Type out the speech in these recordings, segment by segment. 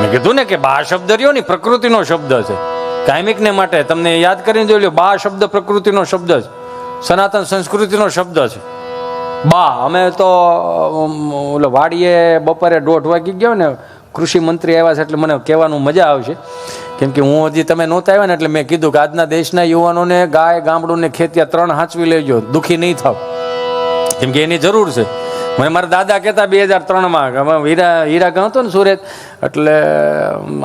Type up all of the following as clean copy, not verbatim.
મેં કીધું ને કે બા શબ્દ રહ્યો ને પ્રકૃતિનો શબ્દ છે, કાયમિક ને માટે તમને યાદ કરીને જોઈ લો. બા શબ્દ પ્રકૃતિનો શબ્દ છે, સનાતન સંસ્કૃતિનો શબ્દ છે. બા અમે તો ઓલો વાડીએ બપોરે 1:30 વાગી ગયો ને, કૃષિ મંત્રી આવ્યા છે એટલે મને કહેવાનું મજા આવશે, કેમ કે હું હજી તમે નહોતા આવ્યા ને એટલે મેં કીધું કે આજના દેશના યુવાનોને ગાય ગામડું ને ખેતિયા 3 હાંચવી લેજો, દુઃખી નહીં થાવ, કેમ કે એની જરૂર છે. મને મારા દાદા કહેતા 2003માં હીરા ગયો હતો ને સુરત, એટલે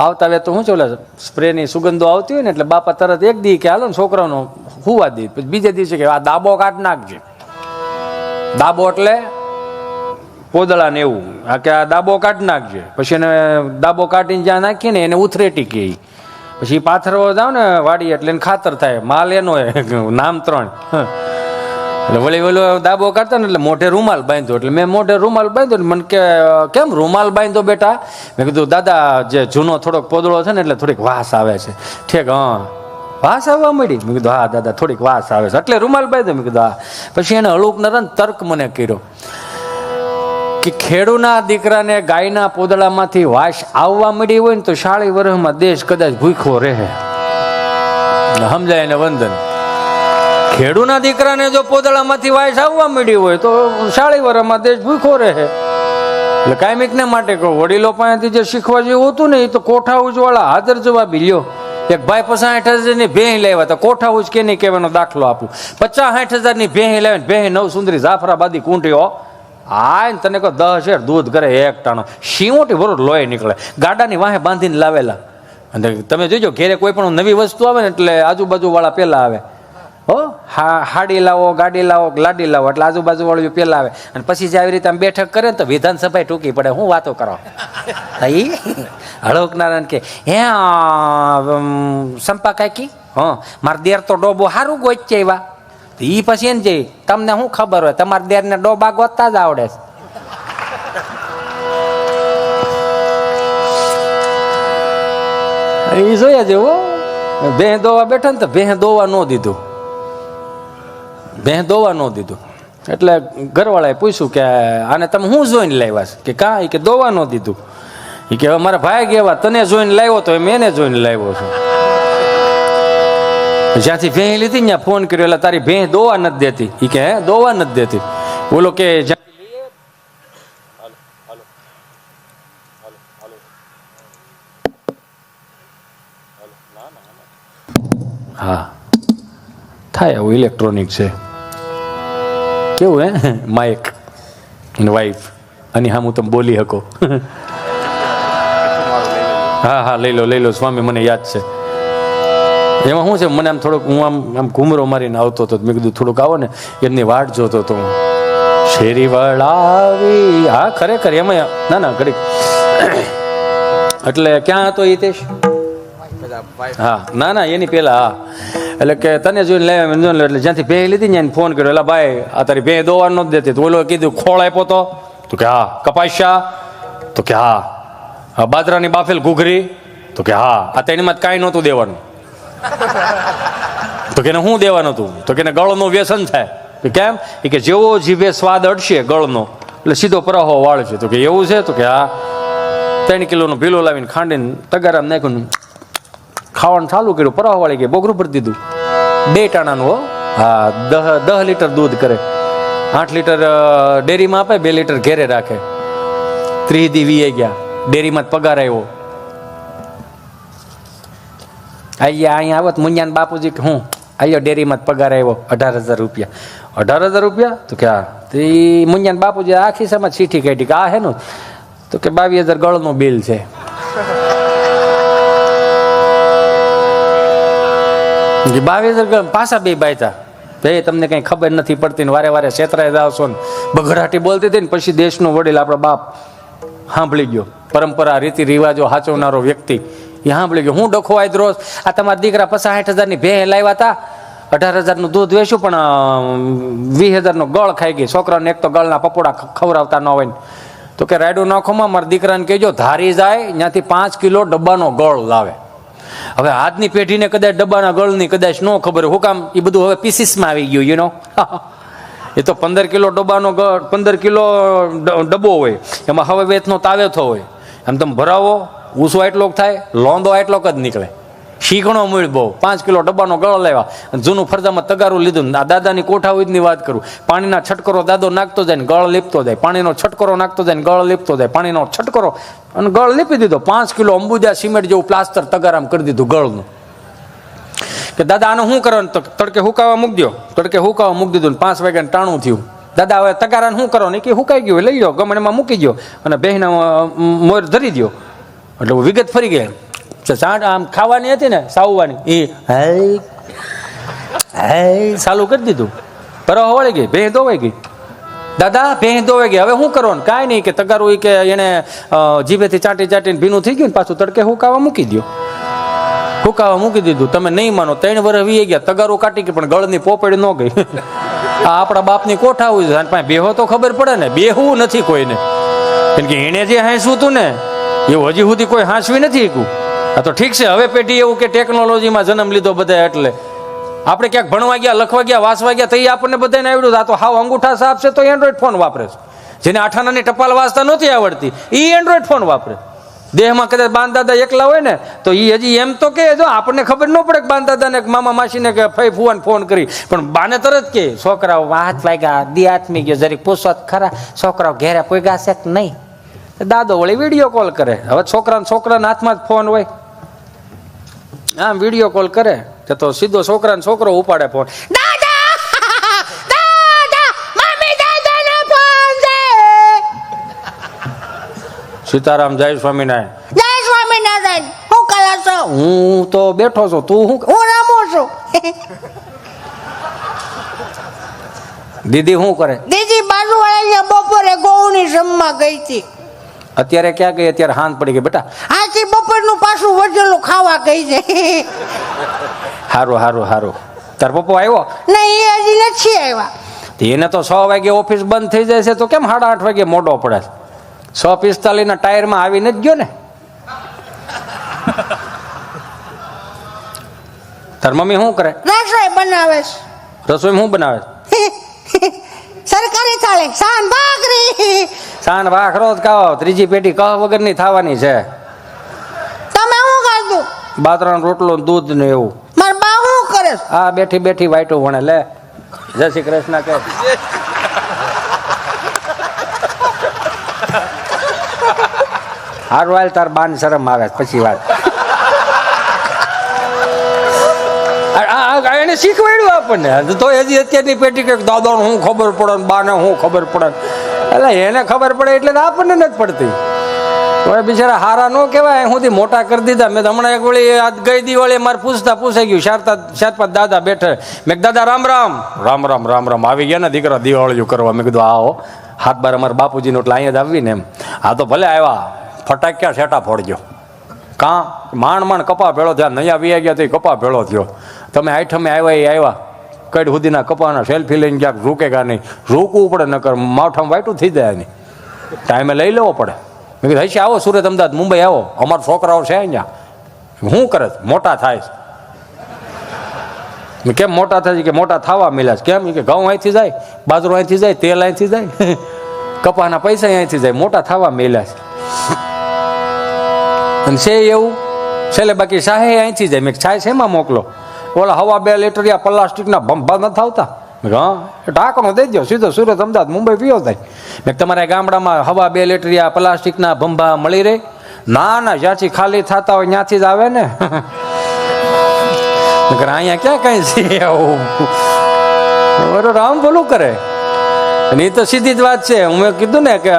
આવતા વે તો શું છે ઓલા સ્પ્રેની સુગંધો આવતી હોય ને એટલે બાપા તરત એક દી કે હાલો ને છોકરાનો હુવા દી, પછી બીજે દિવસે કે આ દાબો કાઢ નાખજે. દાબો એટલે પોદળા ને એવું, આ કે આ દાબો કાઢી નાખજે. પછી એને દાબો કાઢીને જ્યાં નાખીએ ને એને ઉથરેટી કહે. પછી પાથરવા જાવ ને વાડી એટલે એને ખાતર થાય, માલ એનો નામ 3. એટલે વળી ઓલો દાબો કાઢતા ને એટલે મોઢે રૂમાલ બાંધ્યો, એટલે મેં મોઢે રૂમાલ બાંધ્યો. મને કે કેમ રૂમાલ બાંધ્યો બેટા? મેં કીધું દાદા જે જૂનો થોડોક પોદળો છે ને એટલે થોડીક વાસ આવે છે. ઠીક, હા વાસ આવવા મળી? મેં કીધું હા દાદા થોડીક વાસ આવે છે એટલે રૂમાલ બાંધ્યો. મેં કીધું હા. પછી એને હળુક નરન તર્ક મને કર્યો કે ખેડૂના દીકરાને ગાયના પોદળામાંથી વાસ આવવા મળી હોય ને તો 40 વર્ષમાં દેશ કદાચ ભૂખ્યો રહે. સમજાય એને વંદન. ખેડૂના દીકરાને જો પોદળામાંથી વાસ આવવા મળી હોય તો 40 વર્ષમાં દેશ ભૂખ્યો રહે. એટલે કાયમિક ને માટે કહું, વડીલો પાસેથી જે શીખવા જેવું હતું ને એ તો કોઠા ઉજવાળા હાજર જવાબી લ્યો. એક ભાઈ 65,000ની ભેંસ લેવા તો કોઠા ઉજ કે નહીં કહેવાનો દાખલો આપું. 50-60,000ની ભેંસ લેવા, ભેંસ 9 સુંદરી જાફરાબાદી કુંઠીઓ આ તને કહો 10 શેર દૂધ કરે એક ટાણો, શીવોટી ભરો લોહી નીકળે, ગાડાની વાહે બાંધીને લાવેલા. અને તમે જોજો ઘેરે કોઈ પણ નવી વસ્તુ આવે ને એટલે આજુબાજુ વાળા પેલા આવે, હો હાડી લાવો, ગાડી લાવો, લાડી લાવો, એટલે આજુબાજુ વાળું પેલા આવે. અને પછી જે આવી રીતે આમ બેઠક કરે ને તો વિધાનસભા ટૂંકી પડે. હું વાતો કરો હળવક નારાયણ કે હે સંપા કાકી, હા મારા દેર તો ડોબો સારું ગોચે એવા. એ પછી એને જઈ તમને શું ખબર હોય, તમારા દેરને ડોબા ગોતતા જ આવડે છે. એ જોયા જેવું ભેં દોવા બેઠા ને તો ભેં દોવા ન દીધું, ભેં દોવા ન દીધું. એટલે ઘરવાળાએ પૂછ્યું કે આને તમે શું જોઈને લાવ્યા છે? કે કાં? કે દોવા ન દીધું. એ કે મારા ભાઈ કેવા તને જોઈને લાવ્યો તો એમ એને જોઈને લાવ્યો છું. જ્યાંથી ભેં લીધી ત્યાં ફોન કર્યો એટલે તારી ભેં દોવા નથી દેતી. એ કે હે દોવા નથી દેતી? બોલો કે હા થાય આવું ઇલેક્ટ્રોનિક છે. કેવું હે માઇક અને વાઇફ અને હા હું તમે બોલી શકો. હા હા લઈ લો સ્વામી, મને યાદ છે. એમાં શું છે મને આમ થોડુંક હું આમ ઘૂમરો મારીને આવતો હતો. મેં કીધું થોડુંક આવો ને, એમની વાટ જોતો હતો હું. શેરી વળાવી, હા ખરેખર એમાં ના ઘડીક. એટલે ક્યાં હતો હિતેશ? હા ના એની પેલા. હા એટલે કે તને જોઈને લાવ્યા એટલે જ્યાંથી ભેં લીધી ને એને ફોન કર્યો, એટલે ભાઈ આ તારી ભેં દોવા નથી દેતી. તો ઓલો કીધું ખોળ આપ્યો તો કે હા. કપાસ્યા તો કે હા. બાજરાની બાફેલ ઘૂઘરી તો કે હા. આ તેનીમાં કાંઈ નહોતું દેવાનું. તો કે શું દેવાનું હતું? તો કે ગળનું વ્યસન થાય. કેમ? એ કે જેવો જીભે સ્વાદ અડશે ગળનો એટલે સીધો પ્રવાહો વાળશે. તો કે એવું છે? તો કે હા. 3 કિલોનો ભીલો લાવીને ખાંડીને તગારામાં નાખ્યું, ખાવાનું ચાલુ કર્યું, પ્રવાહ વાળી ગઈ, બોગરું ભરી દીધું. 2 ટાણાનું હો. હા 10 લીટર દૂધ કરે. 8 લીટર ડેરીમાં આપે, 2 લીટર ઘેરે રાખે. 30 દી વીએ ગયા, ડેરીમાં જ પગાર આવ્યો. અહીંયા આવત મુંજાન બાપુજી કે હું આયો ડેરીમાં જ પગાર આવ્યો 18,000 રૂપિયા. 18,000 રૂપિયા? તો કે હા. તો એ મુંજાન બાપુજી આખી સમજ ચીઠી કાઢી કે આ હેનું? તો કે 22,000 ગળનું બિલ છે. 22,000 પાછા 2 બાયતા. ભાઈ તમને કઈ ખબર નથી પડતી ને વારે વારે છેતરાઈ જાવ છો ને બઘડાટી બોલતી હતી ને. પછી દેશનો વડીલ આપણા બાપ સાંભળી ગયો, પરંપરા રીતિ રિવાજો સાચવનારો વ્યક્તિ, એ સાંભળી ગયો. હું ડખો આદરો આ તમારા દીકરા 50-60,000ની ભેં લાવ્યા હતા, 18,000નું દૂધ વેચ્યું પણ 20,000નો ગળ ખાઈ ગઈ. છોકરાને એક તો ગળના પપોડા ખવડાવતા ન હોય ને. તો કે રાયડું નાખોમાં મારા દીકરાને કહેજો ધારી જાય ત્યાંથી 5 કિલો ડબ્બાનો ગળ લાવે. હવે આજની પેઢીને કદાચ ડબ્બાના ગળની કદાચ ન ખબર. હું કામ? એ બધું હવે પીસીસમાં આવી ગયું, યુ નો. એ તો 15 કિલો ડબ્બાનો 15 કિલો ડબ્બો હોય, એમાં હવે વેચનો તાવેથો હોય. આમ તમે ભરાવો ઊંસો આટલો થાય, લોંદો આટલોક જ નીકળે. શીખણો મૂળ બહુ, 5 કિલો ડબ્બાનો ગળો લેવા, જૂનું ફરજામાં તગારું લીધું. આ દાદાની કોઠા હોય ની વાત કરું, પાણીના છટકરો દાદો નાખતો જાય ને ગળ લીપતો જાય, પાણીનો છટકરો નાખતો જાય ને ગળ લીપતો જાય, પાણીનો છટકરો અને ગળ લીપી દીધો. 5 કિલો અંબુજા સિમેન્ટ જેવું પ્લાસ્ટર તગારામ કરી દીધું ગળનું. કે દાદા આને શું કરવાનું? તો તડકે હુકાવા મૂકી દો. તડકે હુકાવા મૂકી દીધું. 5 વાગ્યાને ટાણું થયું. દાદા હવે તગારાને શું કરવાનું? કે હુકાઈ ગયું, લઈ જાઓ ગમણમાં મૂકી દો અને બહેના મોર ધરી દો. એટલે વિગત ફરી ગઈ. ચાટ આમ ખાવાની હતી ને સાવવાની, એ ચાલુ કરી દીધું. પરવા વળી ગઈ, ભેં ધોવાઈ ગઈ. દાદા ભેં ધોવાઈ ગઈ, હવે શું કરવાનું? કાંઈ નહીં, કે તગારું કે એને જીભેથી ચાટી ચાટીને ભીનું થઈ ગયું ને પાછું તડકે હુકાવા મૂકી દો. હુકાવા મૂકી દીધું. તમે નહીં માનો, 3 વર્ષ વી ગયા, તગારું કાઢી ગઈ પણ ગળની પોપડી ન ગઈ. આ આપણા બાપની કોઠા હોય છે, બેહો તો ખબર પડે ને. બેહવું નથી કોઈને, કેમ કે એને જે હાંસવું હતું ને એવું હજી સુધી કોઈ હાંસવી નથી શીખવું. આ તો ઠીક છે, હવે પેઢી એવું કે ટેકનોલોજીમાં જન્મ લીધો બધા, એટલે આપણે ક્યાંક ભણવા ગયા, લખવા ગયા, વાંચવા ગયા તો એ આપણને બધાને આવડ્યું. આ તો હાવ અંગૂઠા સાફ છે તો એન્ડ્રોઈડ ફોન વાપરે છે. જેને 8 આનાની ટપાલ વાંચતા નહોતી આવડતી એ એન્ડ્રોઈડ ફોન વાપરે. દેહમાં કદાચ બાંદાદા એકલા હોય ને તો એ હજી એમ તો કે જો આપણને ખબર ન પડે કે બાંદાદાને મામા માસીને કે ફઈ ફુવાને ફોન કરી, પણ બાને તરત કે છોકરાઓ હાથ વાગ્યા, દી આથમી ગયો, જરીક પૂછો ખરા છોકરાઓ ઘેરે પોગ્યા છે કે નહીં. દાદો વળી વિડીયો કોલ કરે. હવે છોકરાના હાથમાં જ ફોન હોય, આમ વિડીયો કોલ કરે તો સીધો છોકરાને છોકરો ઉપાડે ફોન. સીતારામ, જય સ્વામિનારાયણ. જય સ્વામિનારાયણ. હું કરો છો? હું તો બેઠો છું. તું શું? હું રમું છું. દીદી શું કરે? દીદી બાજુવાળા બપોરે ગોવની જમવા ગઈ હતી. અત્યારે ક્યાં ગઈ? અત્યારે હાંજ પડી ગઈ બેટા. આથી બપોરનું પાછું વધેલું ખાવા ગઈ છે. હારું હારું હારું. તાર પપ્પો આવ્યો? નહીં, એ હજી નથી આવ્યા. એને તો 6 વાગે ઓફિસ બંધ થઈ જાય છે તો કેમ 8:30 વાગે મોડો પડે? 6:45 ના ટાયરમાં આવીને જ ગયો ને. તાર મમ્મી શું કરે? રસોઈ બનાવે છે. રસોઈ શું બનાવે? સરકારી થાળી, સાન ભાખરી. સાન ભાખરો જ ખાઓ, ત્રીજી પેટી કહ વગરની થવાની છે. તમે શું ખાધું? બાજરાનો રોટલો, દૂધ ને એવું. મારા બા શું કરે? આ બેઠી બેઠી વાઈટું ભણે. લે જય શ્રી કૃષ્ણ કે. હારું હાલ, તાર બાન શરમ આવે પછી વાત. એને શીખવાડ્યું આપણને તો હજી અત્યારની પેટી કે દાદાને શું ખબર પડે ને બાને શું ખબર પડે. એટલે એને ખબર પડે એટલે આપણને નથી પડતી. હવે બિચારા હારા ન કહેવાય, સુધી મોટા કરી દીધા. મેં હમણાં એક વળી ગઈ દિવાળી મારે પૂછાઈ ગયું, 4-5 દાદા બેઠે. મેં દાદા રામ રામ. રામ રામ રામ રામ. આવી ગયા ને દીકરા દિવાળીઓ કરવા. મેં કીધું આવો હાથ બાર અમારા બાપુજીનો એટલે અહીંયા જ આવી ને એમ. હા તો ભલે આવ્યા, ફટાક્યા છેટા ફોડજો. કાં માંડ કપા ભેળો થયા, નયા વી ગયા તો કપા ભેળો થયો. તમે આઈઠમે આવ્યા કઈ સુધીના કપાના સેલ્ફી લઈને ક્યાંક રૂકેગા નહીં. રૂકવું પડે નકર માવઠામાં વાઈટું થઈ જાય નહીં. ટાઈમે લઈ લેવો પડે. મેં કીધું હશે આવો સુરત, અમદાવાદ, મુંબઈ આવો, અમારા છોકરાઓ છે અહીંયા. શું કરે? મોટા થાય છે. કેમ મોટા થાય છે? કે મોટા થવા મિલ્યા છે. કેમ? કે ઘઉં અહીંથી જાય, બાજરો અહીંથી જાય, તેલ અહીંથી જાય, કપાના પૈસા અહીંથી જાય, મોટા થવા મિલ્યા છે. અને છે એવું છેલ્લે બાકી શાહે અહીંથી જાય. મેં છાય શેમાં મોકલો? ઓલા હવા 2 લીટર પ્લાસ્ટિકના ભંભા નથી આવતા? હા, ઢાંકણો દઈ દો, સીધો સુરત, અમદાવાદ, મુંબઈ પીવો થાય. મેં તમારા ગામડામાં હવા 2 લીટર પ્લાસ્ટિકના ભંભા મળી રહે? ના ના, જ્યાંથી ખાલી થતા હોય ત્યાંથી જ આવે ને. અહીંયા ક્યાં કઈ છે આવું? રામ બોલું કરે. અને એ તો સીધી જ વાત છે. મેં કીધું ને કે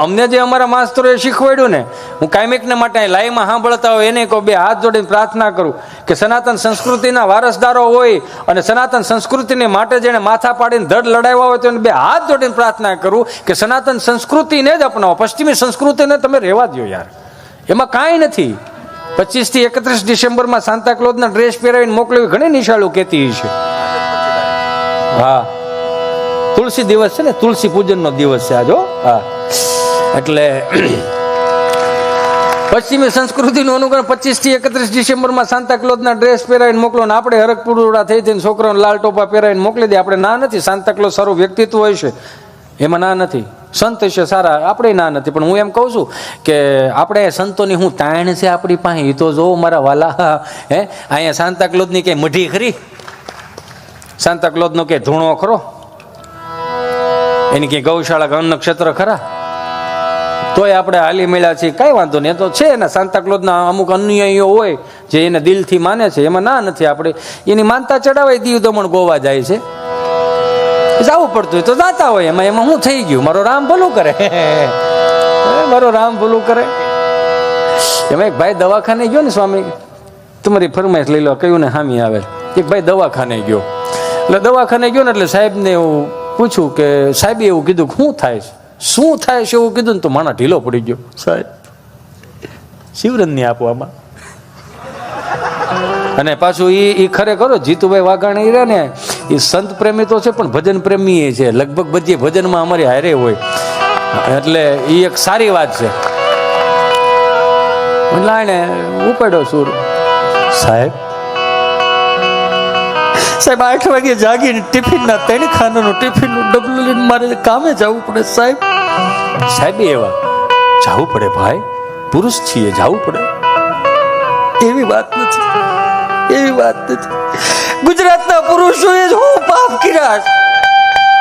અમને જે અમારા માસ્તરોએ શીખવાડ્યું ને, હું કાયમિકને માટે લાઈવમાં સાંભળતા હોય એને કહું, 2 હાથ જોડીને પ્રાર્થના કરું કે સનાતન સંસ્કૃતિના વારસદારો હોય અને સનાતન સંસ્કૃતિને માટે જેને માથા પાડીને ધડ લડાવ્યા હોય તો એને 2 હાથ જોડીને પ્રાર્થના કરું કે સનાતન સંસ્કૃતિને જ અપનાવો. પશ્ચિમી સંસ્કૃતિને તમે રહેવા દો યાર, એમાં કાંઈ નથી. 25 થી 31 ડિસેમ્બરમાં સાન્તાક્લોઝના ડ્રેસ પહેરાવીને મોકલવી ઘણી નિશાળું કહેતી છે. હા, તુલસી દિવસ છે ને, તુલસી પૂજનનો દિવસ છે આજો. હા, એટલે પશ્ચિમી સંસ્કૃતિનું અનુકરણ 25 થી 31 ડિસેમ્બરમાં સાન્તાક્લોઝના ડ્રેસ પહેરાવીને મોકલો ને આપણે હરકપુરડા થઈ થઈને છોકરાઓને લાલ ટોપા પહેરાવીને મોકલી દે. આપણે ના નથી. સાન્તાક્લોઝ સારું વ્યક્તિત્વ હોય છે, એમાં ના નથી. સંત છે સારા, આપણે ના નથી, પણ હું એમ કહું છું કે આપણે સંતોની હું તાણ છે આપણી પાસે, એ તો જોવો મારા વાલા. હે અહીંયા સાંતાક્લોઝની કઈ મઢી ખરી? સાંતાક્લોઝનો કે ધૂણો ખરો? એની કઈ ગૌશાળા અન્ન ક્ષેત્ર ખરા? તોય આપણે હાલી મળ્યા છીએ, કાંઈ વાંધો નહીં. એ તો છે ને સાંતાક્લોઝના અમુક અનુયાયીઓ હોય જે એને દિલથી માને છે, એમાં ના નથી. આપણે એની માનતા ચડાવાય દીવ દમણ ગોવા જાય છે, જવું પડતું હોય તો જાતા હોય. એમાં હું થઈ ગયું, મારો રામ ભલું કરે, મારો રામ ભલું કરે. એમાં એક ભાઈ દવાખાને ગયો ને, સ્વામી તમારી ફરમાઈશ લઈ લો, કયું ને હામી આવે. એક ભાઈ દવાખાને ગયો, એટલે દવાખાને ગયો ને એટલે સાહેબને એવું પૂછ્યું કે સાહેબે એવું કીધું કે શું થાય છે, શું થાય છે એવું કીધું ને તો માણા ઢીલો પડી ગયો. સાહેબ શિવરન ની આપો આમાં. અને પાછું એ ખરેખર જીતુભાઈ વાઘાણી રહ્યા ને, એ સંત પ્રેમી તો છે પણ ભજન પ્રેમી એ છે. લગભગ બધી ભજનમાં અમારી હારે હોય, એટલે એ એક સારી વાત છે. એટલે એને ઉપાડ્યો સુર. સાહેબ 8 વાગે જાગીને ટિફિનના 3 ખાનાનું ટિફિનનું ડબલું લઈને મારે કામે જવું પડે. સાહેબ એવા જવું પડે ભાઈ, પુરુષ છીએ, જવું પડે. એવી વાત નથી, એવી વાત નથી. ગુજરાતના પુરુષોએ જ હું પાપ કર્યા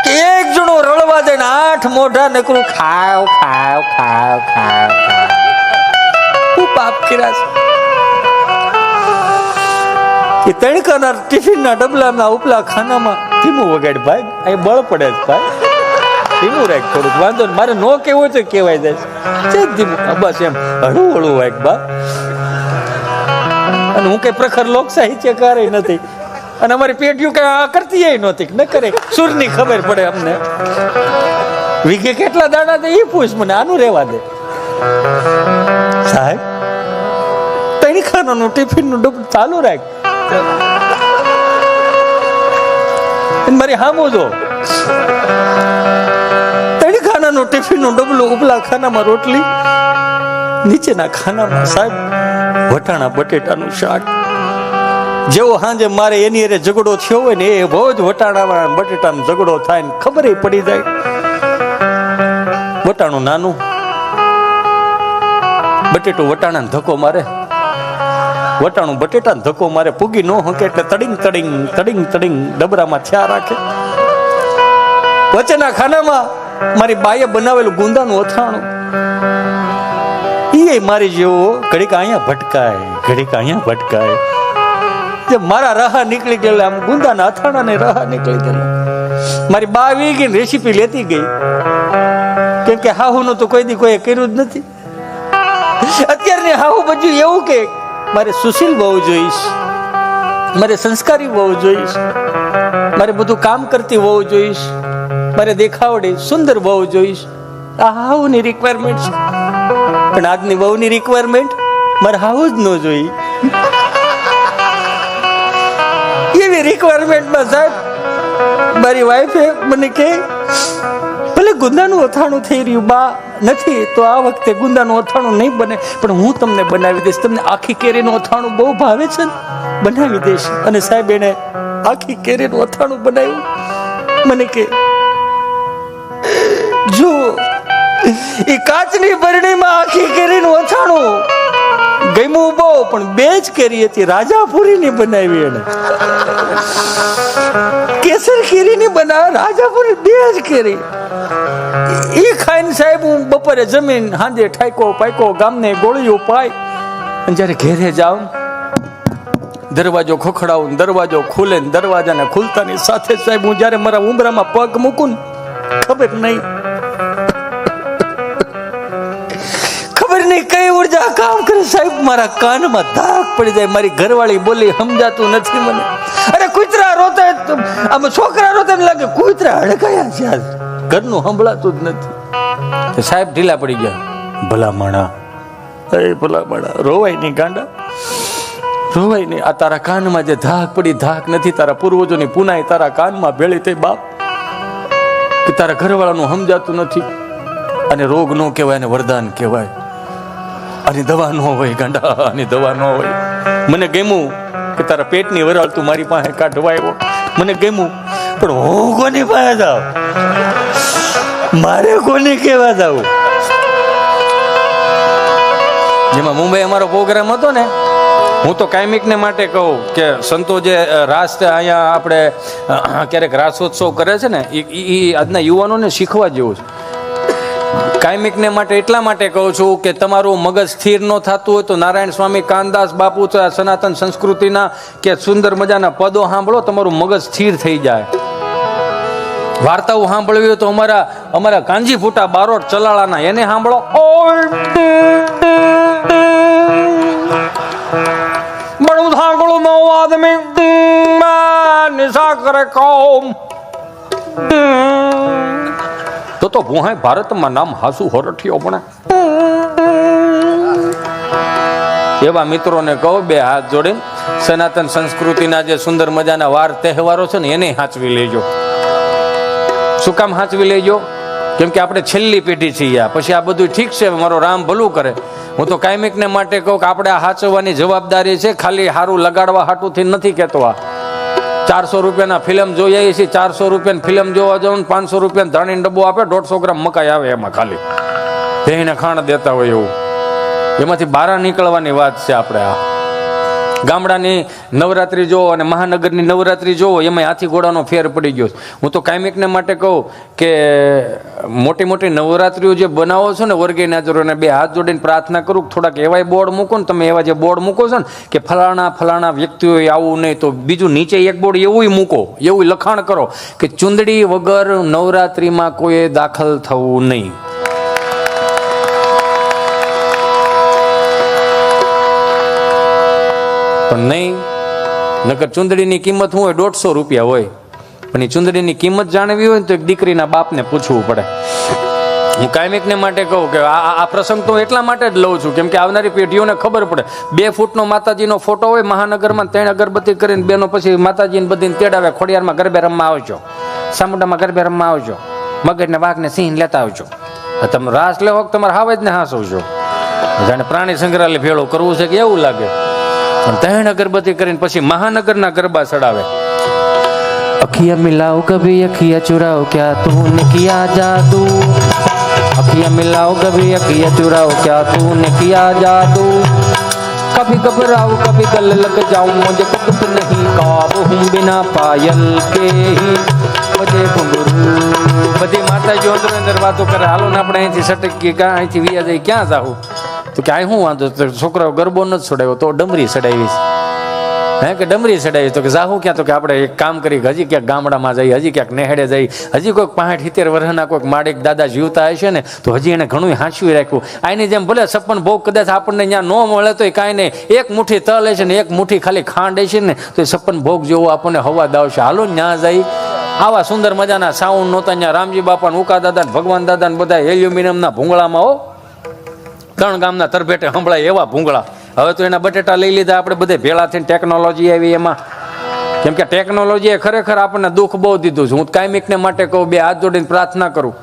કે એક જણો રળવા દે 8 મોઢા નકરું ખાવ ખાવ ખાવ ખાવ. હું પાપ કર્યા છે. એ 3 ખાના ટિફિનના ડબલાના ઉપલા ખાનામાં ધીમું વગાડ ભાઈ, અહીં બળ પડે છે ભાઈ, ધીમું રાખ થોડુંક, વાંધો ને. મારે નો કેવું હોય તો કહેવાય જાય છે ધીમું, બસ એમ હળવું હળવું વાગ બા. અને હું કઈ પ્રખર લોક સાહિત્યકાર નથી, અને અમારી પેઢીઓ કઈ આ કરતી નહોતી, ન કરે. સુરની ખબર પડે અમને. વીઘે કેટલા દાણા દે એ પૂછ મને, આનું રહેવા દે. સાહેબ 3 ખાનાનું ટિફિનનું ડબ્બું ચાલુ રાખ. મારી હામો જો 3 ખાનાનું ટિફિનનું ડબલું, ઉપલા ખાનામાં રોટલી, નીચેના ખાનામાં સાહેબ વટાણા બટેટાનું શાક. જેવો સાંજે મારે એની અરે ઝઘડો થયો હોય ને, એ બહુ જ વટાણા બટેટાનો ઝઘડો થાય ને ખબર પડી જાય. વટાણું નાનું, બટેટું વટાણાને ધક્કો મારે, વટાણું બટેટાને ધક્કો મારે, પૂગી ન હકે એટલે તડિંગ તડિંગ તડિંગ તડિંગ ડબરામાં થયા રાખે. વચ્ચેના ખાનામાં મારી બાઈએ બનાવેલું ગુંદાનું અથાણું, એ મારી જેવો ઘડીક અહીંયા ભટકાય, ઘડીક અહીંયા ભટકાય. જે મારા રાહા નીકળી ગયેલા, આમ ગુંદાના અથાણા ને રાહા નીકળી ગયેલા. મારી બા આવી ગઈ, રેસીપી લેતી ગઈ, કેમ કે હાહુનું તો કોઈ દી કોઈ કર્યું જ નથી. અત્યારની હાહુ બધું એવું કે મારે સુશીલ બહુ જોઈશ, મારે સંસ્કારી બહુ જોઈશ, મારે બધું કામ કરતી બહુ જોઈશ, મારે દેખાવડી સુંદર બહુ જોઈશ. આ હાહુની રિક્વાયરમેન્ટ છે. પણ આજની બહુની રિક્વાયરમેન્ટ મારે હાહુ જ ન જોઈ. એવી રિક્વાયરમેન્ટમાં સાહેબ મારી વાઈફે મને કહે ભલે ગુંદાનું અથાણું થઈ રહ્યું બા નથી તો આ વખતે ગુંદાનું અથાણું નહીં બને, પણ હું તમને બનાવી દઈશ. તમને આખી કેરીનું અથાણું બહુ ભાવે છે ને, બનાવી દઈશ. અને સાહેબ એને આખી કેરીનું અથાણું બનાવ્યું. મને કે જો એ કાચની બરણીમાં આખી કેરીનું અથાણું ગમ્યું બહુ, પણ 2 જ કેરી હતી, રાજાપુરીની બનાવી એને. કેસર કેરીની બનાવે, રાજાપુરી 2 જ કેરી. એ ખાઈને સાહેબ હું બપોરે જમીન, હાંજે ઠાઈકો પાઈકો ગામને ગોળીઓ પાય. અને જ્યારે ઘેરે જાઉં, દરવાજો ખોખડાવું, દરવાજો ખુલે, દરવાજાને ખુલતાની સાથે સાહેબ હું જ્યારે મારા ઉંબરામાં પગ મૂકું ખબર નહીં કઈ ઉર્જા કામ કરે સાહેબ, મારા કાનમાં ધાક પડી જાય. મારી ઘરવાળી બોલી સમજાતું નથી મને. અરે કૂતરા રોતે, આમ છોકરા રોતે લાગે કૂતરા હડકાયા છે, આજ ઘરનું સંભળાતું જ નથી. સાહેબ ઢીલા પડી ગયા. ભલા માણા, ભલા માણા, રોવાય નહીં ગાંડા, રોવાય નહીં. આ તારા કાનમાં જે ધાક પડી, ધાક નથી તારા પૂર્વજોની પુનાઈ તારા કાનમાં ભેળી થઈ બાપ, કે તારા ઘરવાળાનું સમજાતું નથી. અને રોગ નો કહેવાય, અને વરદાન કહેવાય. આની દવા ન હોય ગાંડા, આની દવા ન હોય. મને ગમ્યું કે તારા પેટની વરાળ તું મારી પાસે કાઢવા આવ્યો, મને ગમ્યું, પણ હું કોની પાસે જાઉં? મારે કોને કહેવા જાવું? જેમાં મુંબઈ અમારો પ્રોગ્રામ હતો ને, હું તો કાયમિકને માટે કહું કે સંતો જે રાસ અહીંયા આપણે ક્યારેક રાસોત્સવ કરે છે ને, એ આજના યુવાનોને શીખવા જેવું છે. કાયમિકને માટે એટલા માટે કહું છું કે તમારું મગજ સ્થિર ન થતું હોય તો નારાયણ સ્વામી, કાનદાસ બાપુ, સનાતન સંસ્કૃતિના કે સુંદર મજાના પદો સાંભળો, તમારું મગજ સ્થિર થઈ જાય. વાર્તાઓ સાંભળવી હોય તો અમારા કાંજી ફૂટા બારોટ ચલાળાના એને સાંભળો. બડું સાંભળું નવ આદમી નિશા કરે કોમ તો ભૂહાય ભારતમાં નામ હાસુ હરઠિયો પણ. એવા મિત્રોને કહો, બે હાથ જોડીને સનાતન સંસ્કૃતિના જે સુંદર મજાના વાર તહેવારો છે ને એને સાચવી લેજો. શું કામ સાચવી લેજો? કેમ કે આપણે છેલ્લી પેઢી છીએ. પછી આ બધું ઠીક છે, મારો રામ ભલું કરે. હું તો કાયમિકને માટે કહું કે આપણે આ સાચવવાની જવાબદારી છે. ખાલી હારું લગાડવા હાટુથી નથી કહેતો. આ 400 રૂપિયાના ફિલ્મ જોઈએ છીએ, 400 રૂપિયાની ફિલ્મ જોવા જાવ, 500 રૂપિયાનો ધાણીનો ડબ્બો આપે, 150 ગ્રામ મકાઈ આવે એમાં ખાલી એને ખાણ દેતા હોય એવું. એમાંથી બહાર નીકળવાની વાત છે. આપણે આ ગામડાની નવરાત્રી જોવો અને મહાનગરની નવરાત્રી જોવો, એમાં હાથી ઘોડાનો ફેર પડી ગયો. હું તો કાયમિકને માટે કહું કે મોટી મોટી નવરાત્રીઓ જે બનાવો છો ને ઓર્ગેનાઇઝરોને બે હાથ જોડીને પ્રાર્થના કરું, થોડાક એવાય બોર્ડ મૂકો ને તમે. એવા જે બોર્ડ મૂકો છો ને કે ફલાણા વ્યક્તિઓએ આવું નહીં, તો બીજું નીચે એક બોર્ડ એવું મૂકો, એવું લખાણ કરો કે ચુંદડી વગર નવરાત્રીમાં કોઈ દાખલ થવું નહીં. પણ નહીં, નકર ચુંદડીની કિંમત શું હોય? 150 રૂપિયા હોય. પણ એ ચુંદડીની કિંમત જાણવી હોય ને તો એક દીકરીના બાપને પૂછવું પડે. હું કાયમિકને માટે કહું કે આ પ્રસંગ તો એટલા માટે જ લઉં છું કેમ કે આવનારી પેઢીઓને ખબર પડે. 2 ફૂટનો માતાજીનો ફોટો હોય મહાનગરમાં, 3 અગરબત્તી કરીને બેનો પછી માતાજીને બધીને તેડાવે, ખોડિયારમાં ગરબે રમવા આવજો, સામુંડામાં ગરબે રમવા આવજો, મગજને વાઘને સિંહ લેતા આવજો. તમે રાસ લેવો તમારે હાવ જ ને હાસવજો. જાણે પ્રાણી સંગ્રહાલય ભેળો કરવું છે કે એવું લાગે. 3 અગરબત્તી કરીને પછી મહાનગરના ગરબા ચડાવે. अखियां मिलाओ कभी अखियां चुराओ क्या तूने किया जादू, अखियां मिलाओ कभी अखियां चुराओ क्या तूने किया जादू, कभी घबराओ कभी गले लग जाऊं मुझे कुछ नहीं काबू हूँ बिना पायल के ही मुझे घुंघरू. बधी माताजीओ અંદર વાતો કરે, હાલો ને આપણે અહીંથી સટકી ક્યાં અહીંથી વિયા જાય, ક્યાં જાવું? તો કે હું વાંધો, છોકરાઓ ગરબો નથી છોડાવ્યો તો ડમરી ચડાવી. હે કે ડમરી ચડાવી? તો કે જાહું ક્યાં? તો કે આપણે એક કામ કરી, હજી ક્યાંક ગામડામાં જઈએ, હજી ક્યાંક નેહડે જઈએ, હજી કોઈક 65-70 વર્ષના કોઈક માડિક દાદા જીવતા હશે ને તો હજી એને ઘણું હાંચવી રાખ્યું. આની જેમ ભલે 56 ભોગ કદાચ આપણને ત્યાં ન મળે તો કાંઈ નહીં, એક મુઠ્ઠી તલ હશે ને એક મુઠ્ઠી ખાલી ખાંડ હશે ને તો 56 ભોગ જેવો આપણને હવા દાવશે. હાલો ત્યાં જઈ. આવા સુંદર મજાના સાઉન્ડ નહોતા ત્યાં રામજી બાપા, ઉકા દાદા, ભગવાન દાદા બધા એલ્યુમિનિયમના ભૂંગળામાં હો 3 ગામના તરભેટે સંભળાય એવા ભૂંગળા. હવે તો એના બટેટા લઈ લીધા આપણે બધે ભેળા થઈને, ટેકનોલોજી આવી એમાં. કેમ કે ટેકનોલોજીએ ખરેખર આપણને દુઃખ બહુ દીધું છે. હું કાયમિકને માટે કહું, બે હાથ જોડીને પ્રાર્થના કરું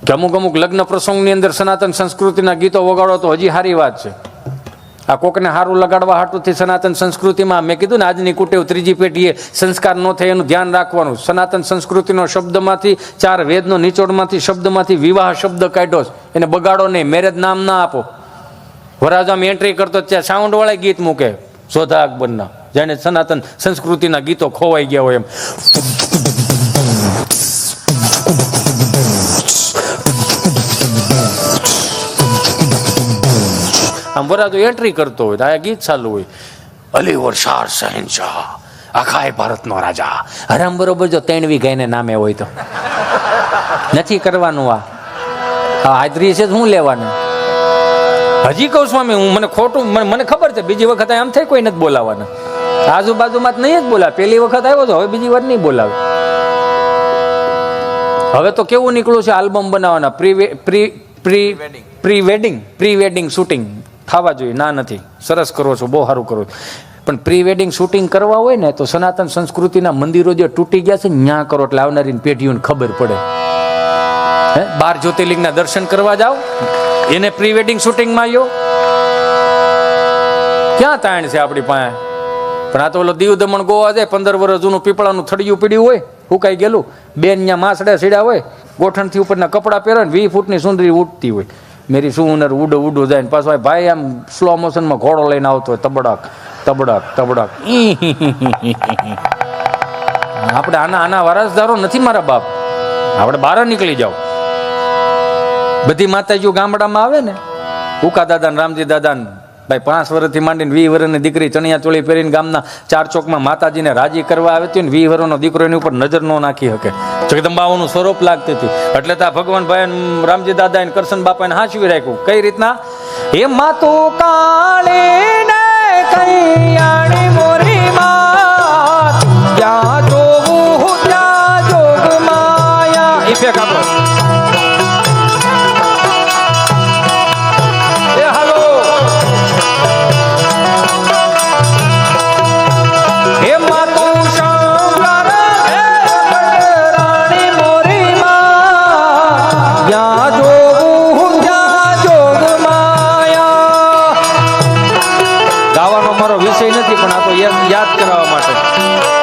કે અમુક લગ્ન પ્રસંગની અંદર સનાતન સંસ્કૃતિના ગીતો વગાડો તો હજી સારી વાત છે. આ કોકને સારું લગાડવા હાટુથી સનાતન સંસ્કૃતિમાં મેં કીધું ને આજની કુટેવ 3જી પેઢીએ સંસ્કાર ન થાય એનું ધ્યાન રાખવાનું. સનાતન સંસ્કૃતિનો શબ્દમાંથી 4 વેદનો નિચોડમાંથી શબ્દમાંથી વિવાહ શબ્દ કાઢ્યો છે, એને બગાડો નહીં. મેરેજ નામ ના આપો. વરાજામાં એન્ટ્રી કરતો ત્યાં સાઉન્ડ વાળા ગીત મૂકે જોધા અકબરના, જેને સનાતન સંસ્કૃતિના ગીતો ખોવાઈ ગયા હોય એમ. આમ વરાજો એન્ટ્રી કરતો હોય તો આ ગીત ચાલુ હોય, અલી વર્ષાર શહેનશાહ, આખાય ભારતનો રાજા. હરામ બરોબર જો 3 વીઘાને નામે હોય તો નથી કરવાનું. આ હાજરી છે શું લેવાનું? હજી કહું સ્વામી, હું મને ખોટું, મને ખબર છે બીજી વખત આમ થાય કોઈ નથી બોલાવાના, આજુબાજુમાં જ નહીં જ બોલાવે. પહેલી વખત આવ્યો તો હવે બીજી વાર નહીં બોલાવે. હવે તો કેવું નીકળ્યું છે આલ્બમ બનાવવાના, પ્રી વેડિંગ શૂટિંગ થવા જોઈએ. ના નથી, સરસ કરો છો, બહુ સારું કરો છો, પણ પ્રી વેડિંગ શૂટિંગ કરવા હોય ને તો સનાતન સંસ્કૃતિના મંદિરો જે તૂટી ગયા છે ત્યાં કરો, એટલે આવનારી પેઢીઓને ખબર પડે. 12 જ્યોતિર્લિંગના દર્શન કરવા જાઓ, એને પ્રી વેડિંગ શૂટિંગમાં આવ્યો ક્યાં તાણ છે આપણી પાસે? પણ આ તો ઓલો દીવ દમણ ગોવા જાય 15 વર્ષ જૂનું પીપળાનું થડિયું પીડ્યું હોય હુકાઈ ગયેલું બેન ત્યાં માસડા સીડા હોય ગોઠણથી ઉપરના કપડાં પહેરે ને 20 ફૂટની સુંદરી ઉડતી હોય મેરી સુનર ઉડો ઉડો જાય ને પાછો ભાઈ આમ સ્લો મોશનમાં ઘોડો લઈને આવતો હોય તબડક તબડક તબડક આપણે આના વારસદારો નથી મારા બાપ આપણે બહાર નીકળી જાઓ બધી માતાજીઓ ગામડામાં આવે ને ઉકા દાદા ને રામજી દાદા ને ભાઈ 5 વર્ષથી માંડીને 20 વર્ષની દીકરી ચણિયા ચોળી પહેરીને ગામના 4 ચોકમાં માતાજીને રાજી કરવા આવે હતી ને 20 વર્ષનો દીકરો એની ઉપર નજર ન નાખી શકે જગદંબાઓનું સ્વરૂપ લાગતી હતી એટલે ત્યાં ભગવાન ભાઈ રામજી દાદા અને કરશન બાપાને હાંચવી રાખ્યું કઈ રીતના હે માતો કાળે ને કૈયાણી મોરી માં જ્યાં જોવું ત્યાં જોગ માયા ઇફેક્ટ આપો ગાવાનો મારો વિષય નથી પણ આ તો યાદ કરાવવા માટે